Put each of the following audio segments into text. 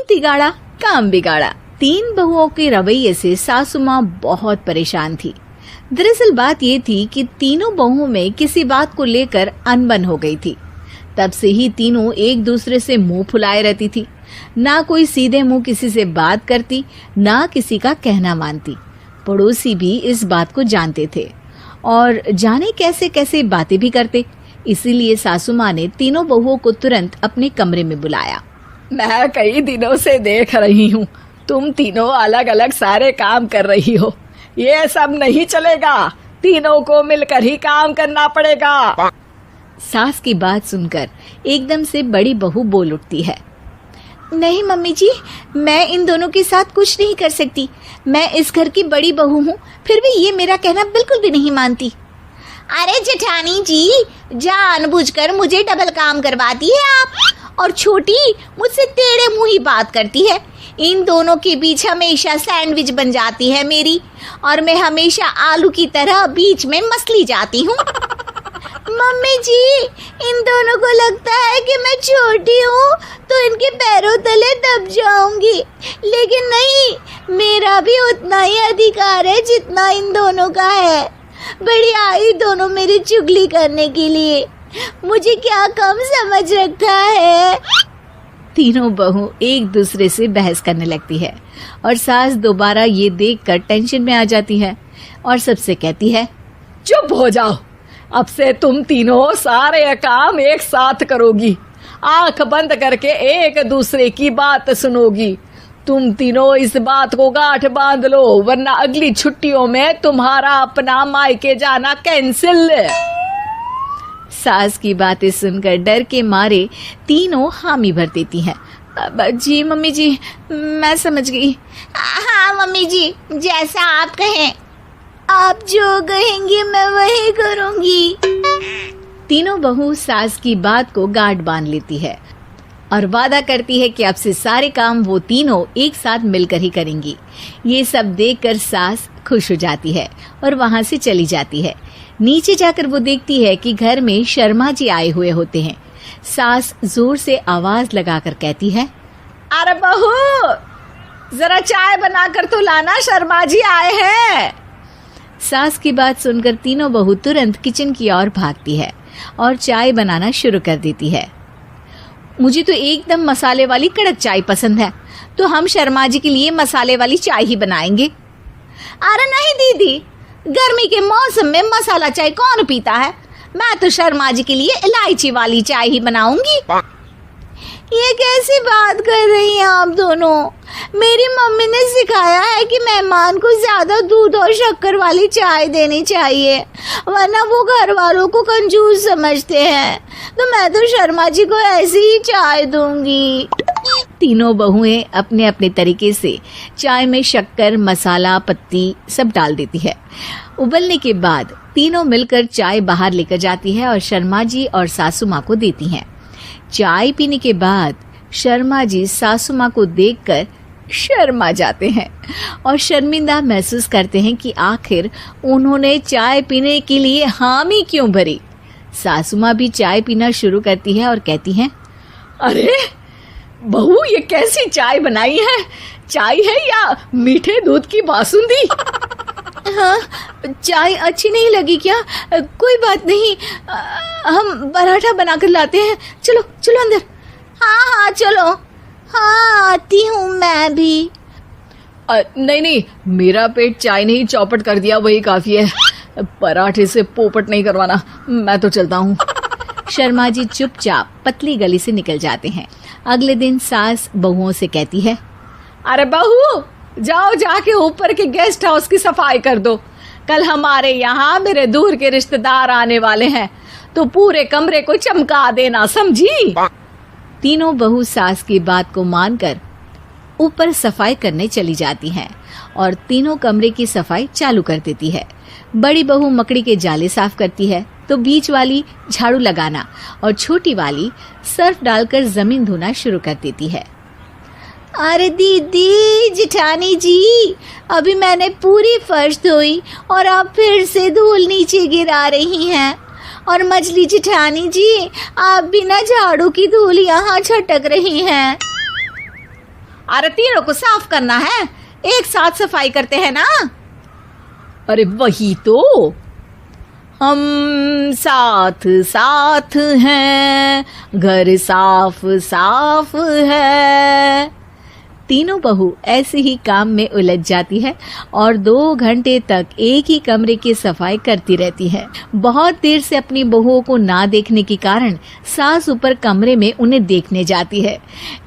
तिगाड़ा काम बिगाड़ा। 3 बहुओं के रवैये से सासू माँ बहुत परेशान थी। दरअसल बात ये थी कि तीनों बहुओं में किसी बात को लेकर अनबन हो गई थी। तब से ही तीनों एक दूसरे से मुंह फुलाए रहती थी। ना कोई सीधे मुंह किसी से बात करती, ना किसी का कहना मानती। पड़ोसी भी इस बात को जानते थे और जाने कैसे कैसे बातें भी करते। इसीलिए सासू माँ ने तीनों बहुओं को तुरंत अपने कमरे में बुलाया। मैं कई दिनों से देख रही हूँ, तुम तीनों अलग अलग सारे काम कर रही हो। ये सब नहीं चलेगा, तीनों को मिलकर ही काम करना पड़ेगा। सास की बात सुनकर एकदम से बड़ी बहू बोल उठती है। नहीं मम्मी जी, मैं इन दोनों के साथ कुछ नहीं कर सकती। मैं इस घर की बड़ी बहू हूँ, फिर भी ये मेरा कहना बिल्कुल भी नहीं मानती। अरे जेठानी जी, जानबूझकर मुझे डबल काम करवाती है आप। और छोटी मुझसे टेढ़े मुंह ही बात करती है। इन दोनों के बीच हमेशा सैंडविच बन जाती है मेरी, और मैं हमेशा आलू की तरह बीच में मसली जाती हूँ। मम्मी जी, इन दोनों को लगता है कि मैं छोटी हूँ तो इनके पैरों तले दब जाऊंगी, लेकिन नहीं, मेरा भी उतना ही अधिकार है जितना इन दोनों का है। बड़ी आई दोनों मेरी चुगली करने के लिए, मुझे क्या कम समझ रखा है। तीनों बहू एक दूसरे से बहस करने लगती है और सास दोबारा ये देखकर टेंशन में आ जाती है और सबसे कहती है, चुप हो जाओ, अब से तुम तीनों सारे काम एक साथ करोगी। आंख बंद करके एक दूसरे की बात सुनोगी। तुम तीनों इस बात को गांठ बांध लो, वरना अगली छुट्टियों में तुम्हारा अपना मायके जाना कैंसिल। सास की बातें सुनकर डर के मारे तीनों हामी भर देती हैं। जी मम्मी जी, मैं समझ गई। हाँ मम्मी जी, जैसा आप कहें। आप जो कहेंगी मैं वही करूंगी। तीनों बहू सास की बात को गांठ बांध लेती है और वादा करती है कि अब से सारे काम वो तीनों एक साथ मिलकर ही करेंगी। ये सब देखकर सास खुश हो जाती है और वहां से चली जाती है। नीचे जाकर वो देखती है कि घर में शर्मा जी आए हुए होते हैं। सास जोर से आवाज लगाकर कहती है, अरे बहू, जरा चाय बनाकर तो लाना, शर्मा जी आए हैं। सास की बात सुनकर तीनों बहू तुरंत किचन की ओर भागती है और चाय बनाना शुरू कर देती है। मुझे तो एकदम मसाले वाली कड़क चाय पसंद है, तो हम शर्मा जी के लिए मसाले वाली चाय ही बनाएंगे। अरे नहीं दीदी, गर्मी के मौसम में मसाला चाय कौन पीता है? मैं तो शर्मा जी के लिए इलायची वाली चाय ही बनाऊंगी। ये कैसी बात कर रही हैं आप दोनों? मेरी मम्मी ने सिखाया है कि मेहमान को ज्यादा दूध और शक्कर वाली चाय देनी चाहिए, वरना वो घर वालों को कंजूस समझते हैं। तो मैं तो शर्मा जी को ऐसी ही चाय दूंगी। तीनों बहुएं अपने अपने तरीके से चाय में शक्कर, मसाला, पत्ती सब डाल देती है। उबलने के बाद तीनों मिलकर चाय बाहर लेकर जाती है और शर्मा जी और सासू माँ को देती हैं। चाय पीने के बाद शर्मा जी सासू माँ को देखकर शर्मा जाते हैं और शर्मिंदा महसूस करते हैं कि आखिर उन्होंने चाय पीने के लिए हामी क्यों भरी। सासू माँ भी चाय पीना शुरू करती है और कहती हैं, अरे बहू, ये कैसी चाय बनाई है? चाय है या मीठे दूध की बासुंदी? हाँ, चाय अच्छी नहीं लगी क्या? कोई बात नहीं, हम पराठा बनाकर लाते हैं। चलो चलो अंदर। हाँ हाँ चलो, हाँ आती हूँ मैं भी। नहीं नहीं, मेरा पेट चाय ने ही चौपट कर दिया, वही काफी है। पराठे से पोपट नहीं करवाना, मैं तो चलता हूँ। शर्मा जी चुपचाप पतली गली से निकल जाते हैं। अगले दिन सास बहुओं से कहती है, अरे बहू, जाओ जाके ऊपर के गेस्ट हाउस की सफाई कर दो। कल हमारे यहाँ मेरे दूर के रिश्तेदार आने वाले हैं, तो पूरे कमरे को चमका देना, समझी? तीनों बहू सास की बात को मानकर ऊपर सफाई करने चली जाती हैं और तीनों कमरे की सफाई चालू कर देती है। बड़ी बहू मकड़ी के जाले साफ करती है, तो बीच वाली झाड़ू लगाना और छोटी वाली सर्फ डालकर जमीन धोना शुरू कर देती है। अरे दीदी, जेठानी जी, अभी मैंने पूरी फर्श धोई और आप फिर से धूल नीचे गिरा रही हैं। और मछली जेठानी जी, आप बिना झाड़ू की धूल यहाँ छटक रही हैं। अरे तीनों को साफ करना है, एक साथ सफाई करते हैं ना। अरे वही तो, हम साथ साथ हैं, घर साफ साफ है। तीनों बहू ऐसे ही काम में उलझ जाती है और 2 घंटे तक एक ही कमरे की सफाई करती रहती है। बहुत देर से अपनी बहुओं को ना देखने के कारण सास ऊपर कमरे में उन्हें देखने जाती है,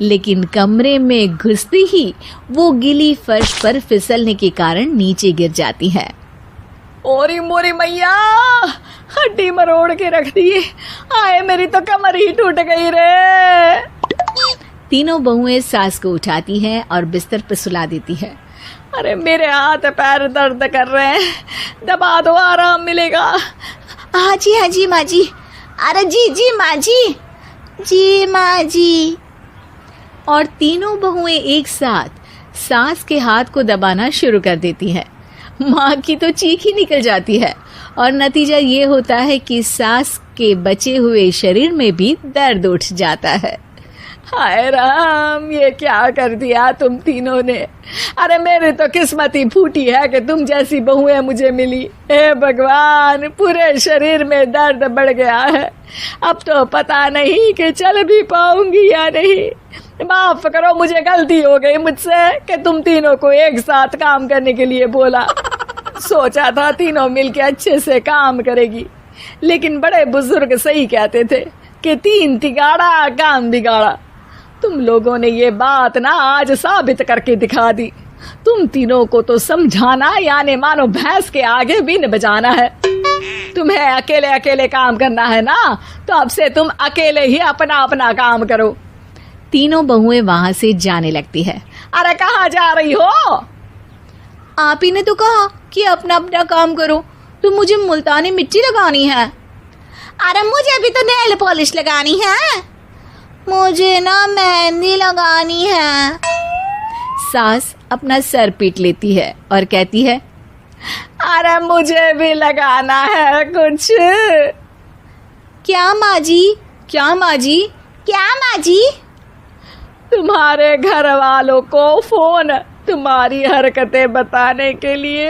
लेकिन कमरे में घुसते ही वो गीली फर्श पर फिसलने के कारण नीचे गिर जाती है। ओरी मोरी मैया, हड्डी मरोड़ के रख दी। आए मेरी तो कमर ही टूट गई रे। तीनों बहुएं सास को उठाती हैं और बिस्तर पर सुला देती है। अरे मेरे हाथ पैर दर्द कर रहे हैं, दबा दो, आराम मिलेगा। हाँ जी माँ जी। अरे जी माँ जी, जी माँ जी। और तीनों बहुएं एक साथ सास के हाथ को दबाना शुरू कर देती हैं। माँ की तो चीख ही निकल जाती है और नतीजा ये होता है कि सास के बचे हुए शरीर में भी दर्द उठ जाता है। हाय राम, ये क्या कर दिया तुम तीनों ने। अरे मेरी तो किस्मत ही फूटी है कि तुम जैसी बहुएं मुझे मिली। हे भगवान, पूरे शरीर में दर्द बढ़ गया है। अब तो पता नहीं कि चल भी पाऊंगी या नहीं। माफ करो, मुझे गलती हो गई मुझसे कि तुम तीनों को एक साथ काम करने के लिए बोला। सोचा था तीनों मिलके अच्छे से काम करेगी, लेकिन बड़े बुजुर्ग सही कहते थे कि 3 तिगाड़ा काम बिगाड़ा। तुम लोगों ने ये बात ना आज साबित करके दिखा दी। तुम तीनों को तो समझाना यानी मानो भैंस के आगे बीन बजाना है। तुम्हें अकेले अकेले काम करना है ना, तो अब से तुम अकेले ही अपना अपना काम करो। तीनों बहुएं वहां से जाने लगती है। अरे कहाँ जा रही हो? आप ही ने तो कहा कि अपना अपना काम करो, तो मुझे मुल्तानी मिट्टी लगानी है। अरे मुझे भी तो नेल पॉलिश लगानी है, मुझे ना मेहंदी लगानी है। सास अपना सर पीट लेती है और कहती है, अरे मुझे भी लगाना है कुछ। क्या माँ जी? क्या माँ जी? क्या माँ जी? तुम्हारे घर वालों को फोन तुम्हारी हरकतें बताने के लिए।